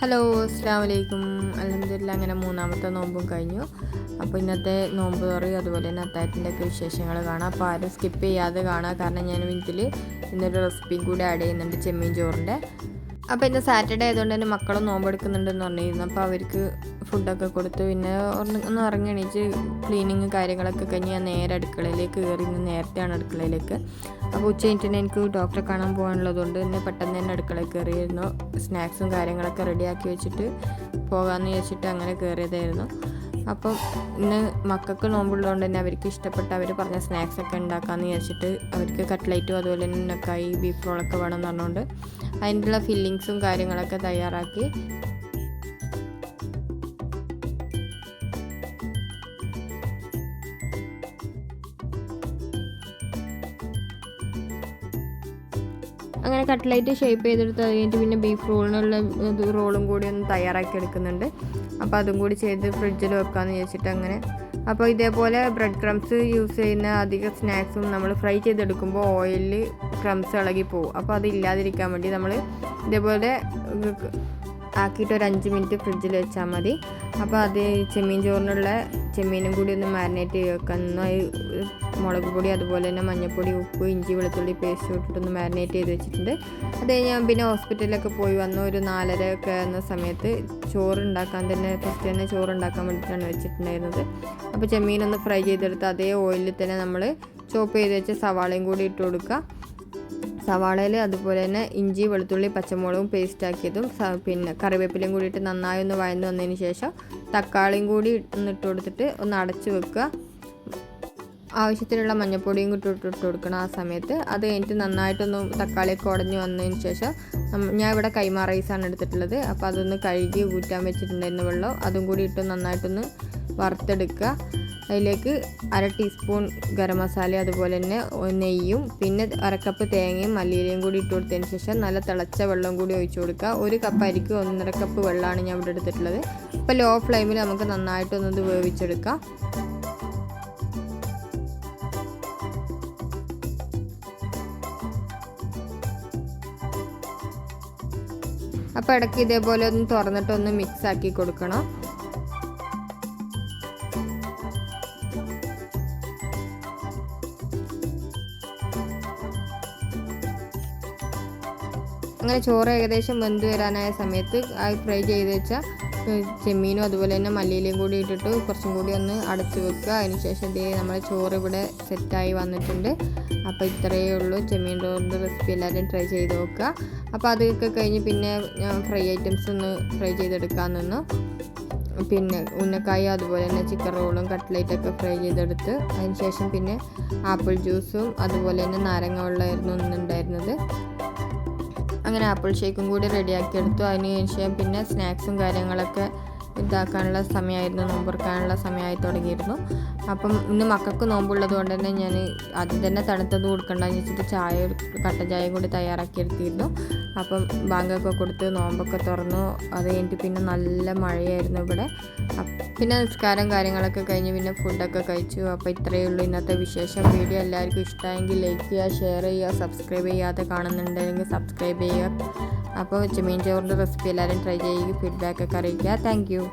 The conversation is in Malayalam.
ഹലോ, അസ്സലാമു അലൈക്കും. അൽഹംദുലില്ലാ, അങ്ങനെ മൂന്നാമത്തെ നോമ്പും കഴിഞ്ഞു. അപ്പോൾ ഇന്നത്തെ നോമ്പ് തുറ അതുപോലെ തന്നെ അത്താഴത്തിൻ്റെ ഒക്കെ വിശേഷങ്ങൾ കാണാം. അപ്പോൾ ആരും സ്കിപ്പ് ചെയ്യാതെ കാണാം, കാരണം ഞാൻ ഇതിൽ ഇന്നൊരു റെസിപ്പിയും കൂടി ആഡ് ചെയ്യുന്നുണ്ട്, ചെമ്മീൻ ചോറിൻ്റെ. അപ്പോൾ ഇന്ന് സാറ്റർഡേ ആയതുകൊണ്ട് തന്നെ മക്കളും നോമ്പെടുക്കുന്നുണ്ടെന്ന് പറഞ്ഞിരുന്നു. അപ്പോൾ അവർക്ക് ഫുഡൊക്കെ കൊടുത്ത് പിന്നെ ഒന്ന് ഇറങ്ങി എണീച്ച് ക്ലീനിങ് കാര്യങ്ങളൊക്കെ കഴിഞ്ഞ് ഞാൻ നേരെ അടുക്കളയിലേക്ക് കയറി. ഇന്ന് നേരത്തെയാണ് അടുക്കളയിലേക്ക്. അപ്പോൾ ഉച്ച കഴിഞ്ഞിട്ട് എനിക്ക് ഡോക്ടറെ കാണാൻ പോകാനുള്ളതുകൊണ്ട് തന്നെ പെട്ടെന്ന് തന്നെ അടുക്കളയിൽ കയറിയിരുന്നു. സ്നാക്സും കാര്യങ്ങളൊക്കെ റെഡിയാക്കി വെച്ചിട്ട് പോകാമെന്ന് ചോദിച്ചിട്ട് അങ്ങനെ കയറിയതായിരുന്നു. അപ്പം ഇന്ന് മക്കൾക്ക് നോമ്പുള്ളതുകൊണ്ട് തന്നെ അവർക്ക് ഇഷ്ടപ്പെട്ട അവർ പറഞ്ഞ സ്നാക്സൊക്കെ ഉണ്ടാക്കാമെന്ന് വിചാരിച്ചിട്ട് അവർക്ക് കട്ട്ലൈറ്റും അതുപോലെ തന്നെ ഉന്നക്കായി ബീഫ് റോളൊക്കെ വേണമെന്ന് പറഞ്ഞുകൊണ്ട് അതിനുള്ള ഫില്ലിങ്സും കാര്യങ്ങളൊക്കെ തയ്യാറാക്കി. അങ്ങനെ കട്ട്ലൈറ്റ് ഷേപ്പ് ചെയ്തെടുത്ത് അത് കഴിഞ്ഞിട്ട് പിന്നെ ബീഫ് റോളിനുള്ള റോളും കൂടി ഒന്ന് തയ്യാറാക്കി എടുക്കുന്നുണ്ട്. അപ്പോൾ അതും കൂടി ചെയ്ത് ഫ്രിഡ്ജിൽ വെക്കാമെന്ന് വിചാരിച്ചിട്ട് അങ്ങനെ. അപ്പോൾ ഇതേപോലെ ബ്രെഡ് ക്രംസ് യൂസ് ചെയ്യുന്ന അധിക സ്നാക്സും നമ്മൾ ഫ്രൈ ചെയ്തെടുക്കുമ്പോൾ ഓയിലിൽ ക്രംസ് ഇളകി പോകും. അപ്പോൾ അത് ഇല്ലാതിരിക്കാൻ വേണ്ടി നമ്മൾ ഇതേപോലെ ആക്കിയിട്ട് ഒരു 5 മിനിറ്റ് ഫ്രിഡ്ജിൽ വെച്ചാൽ മതി. അപ്പോൾ അത് ചെമ്മീൻ ചോറിനുള്ള ചെമ്മീനും കൂടി ഒന്ന് മാരിനേറ്റ് ചെയ്ത് വെക്കുന്ന മുളക് പൊടി അതുപോലെ തന്നെ മഞ്ഞൾപ്പൊടി, ഉപ്പ്, ഇഞ്ചി വെളുത്തുള്ളി പേസ്റ്റ് ഇട്ടിട്ടൊന്ന് മാരിനേറ്റ് ചെയ്ത് വെച്ചിട്ടുണ്ട്. അത് ഞാൻ പിന്നെ ഹോസ്പിറ്റലിലൊക്കെ പോയി വന്നു. ഒരു 4:30 ഒക്കെ ആകുന്ന സമയത്ത് ചോറുണ്ടാക്കാൻ തന്നെ ഫസ്റ്റ് തന്നെ ചോറുണ്ടാക്കാൻ വേണ്ടിയിട്ടാണ് വെച്ചിട്ടുണ്ടായിരുന്നത്. അപ്പോൾ ചെമ്മീനൊന്ന് ഫ്രൈ ചെയ്തെടുത്ത് അതേ ഓയിലിൽ തന്നെ നമ്മൾ ചോപ്പ് ചെയ്ത് വെച്ച സവാളയും കൂടി ഇട്ട് കൊടുക്കുക. സവാളയിൽ അതുപോലെ തന്നെ ഇഞ്ചി വെളുത്തുള്ളി പച്ചമുളകും പേസ്റ്റ് ആക്കിയതും പിന്നെ കറിവേപ്പിലയും കൂടി ഇട്ട് നന്നായി ഒന്ന് വഴന്ന് വന്നതിന് ശേഷം തക്കാളിയും കൂടി ഇട്ട് കൊടുത്തിട്ട് ഒന്ന് അടച്ച് വെക്കുക. ആവശ്യത്തിനുള്ള മഞ്ഞൾപ്പൊടിയും കൂടി ഇട്ട് കൊടുക്കണം ആ സമയത്ത്. അത് കഴിഞ്ഞിട്ട് നന്നായിട്ടൊന്ന് തക്കാളിയൊക്കെ ഉടഞ്ഞ് വന്നതിന് ശേഷം ഞാൻ ഇവിടെ കൈമ റൈസാണ് എടുത്തിട്ടുള്ളത്. അപ്പോൾ അതൊന്ന് കഴുകി ഊറ്റാൻ വെച്ചിട്ടുണ്ടായിരുന്ന വെള്ളം അതും കൂടി ഇട്ട് നന്നായിട്ടൊന്ന് വറുത്തെടുക്കുക. അതിലേക്ക് 1/2 ടീസ്പൂൺ ഗരം മസാല അതുപോലെ തന്നെ നെയ്യും പിന്നെ 1 കപ്പ് തേങ്ങയും മല്ലിയിലയും കൂടി ഇട്ട് കൊടുത്തതിന് ശേഷം നല്ല തിളച്ച വെള്ളം കൂടി ഒഴിച്ചു കൊടുക്കുക. 1 കപ്പ് അരിക്ക് 1.5 കപ്പ് വെള്ളമാണ് ഞാൻ ഇവിടെ എടുത്തിട്ടുള്ളത്. ഇപ്പോൾ ലോ ഫ്ലെയിമിൽ നമുക്ക് നന്നായിട്ടൊന്നത് വേവിച്ചെടുക്കാം. അപ്പോൾ ഇടയ്ക്ക് ഇതേപോലെ ഒന്ന് തുറന്നിട്ടൊന്ന് മിക്സ് ആക്കി കൊടുക്കണം. അങ്ങനെ ചോറ് ഏകദേശം വെന്ത് വരാനായ സമയത്ത് ഫ്രൈ ചെയ്ത് വെച്ച ചെമ്മീനും അതുപോലെ തന്നെ മല്ലിയിലയും കൂടി ഇട്ടിട്ട് കുറച്ചും കൂടി ഒന്ന് അടച്ച് വെക്കുക. അതിനുശേഷം നമ്മുടെ ചോറ് ഇവിടെ സെറ്റായി വന്നിട്ടുണ്ട്. അപ്പോൾ ഇത്രയേ ഉള്ളൂ ചെമ്മീൻ ചോറിൻ്റെ റെസിപ്പി. എല്ലാവരും ട്രൈ ചെയ്ത് നോക്കുക. അപ്പോൾ അതൊക്കെ കഴിഞ്ഞ് പിന്നെ ഞാൻ ഫ്രൈ ഐറ്റംസ് ഒന്ന് ഫ്രൈ ചെയ്തെടുക്കാൻ നിന്നു. പിന്നെ ഉന്നക്കായ അതുപോലെ തന്നെ ചിക്കൻ റോളും കട്ട്ലൈറ്റൊക്കെ ഫ്രൈ ചെയ്തെടുത്ത് അതിനുശേഷം പിന്നെ ആപ്പിൾ ജ്യൂസും അതുപോലെ തന്നെ നാരങ്ങ വെള്ളമായിരുന്നു ഇന്നുണ്ടായിരുന്നത്. അങ്ങനെ ആപ്പിൾ ഷേക്കും കൂടി റെഡിയാക്കി എടുത്തു. അതിന് ശേഷം പിന്നെ സ്നാക്സും കാര്യങ്ങളൊക്കെ ഇതാക്കാനുള്ള സമയമായിരുന്നു, നോമ്പെടുക്കാനുള്ള സമയമായി തുടങ്ങിയിരുന്നു. അപ്പം ഇന്ന് മക്കൾക്ക് നോമ്പുള്ളത് കൊണ്ട് തന്നെ ഞാൻ ആദ്യം തന്നെ തണുത്തത് കൊടുക്കണ്ടെന്ന് വെച്ചിട്ട് കട്ടൻ ചായ കൂടി തയ്യാറാക്കി എടുത്തിരുന്നു. അപ്പം ബാങ്കൊക്കെ കൊടുത്ത് നോമ്പൊക്കെ തുറന്നു. അത് കഴിഞ്ഞിട്ട് പിന്നെ നല്ല മഴയായിരുന്നു ഇവിടെ. പിന്നെ നിസ്കാരം കാര്യങ്ങളൊക്കെ കഴിഞ്ഞ് പിന്നെ ഫുഡൊക്കെ കഴിച്ചു. അപ്പോൾ ഇത്രയേ ഉള്ളൂ ഇന്നത്തെ വിശേഷം. വീഡിയോ എല്ലാവർക്കും ഇഷ്ടമായെങ്കിൽ ലൈക്ക് ചെയ്യുക, ഷെയർ ചെയ്യുക, സബ്സ്ക്രൈബ് ചെയ്യാതെ കാണുന്നുണ്ടെങ്കിൽ സബ്സ്ക്രൈബ് ചെയ്യുക. അപ്പോൾ ചെമ്മീൻ ചോറിൻ്റെ റെസിപ്പി എല്ലാവരും ട്രൈ ചെയ്യുക, ഫീഡ്ബാക്കൊക്കെ അറിയിക്കുക. Thank you.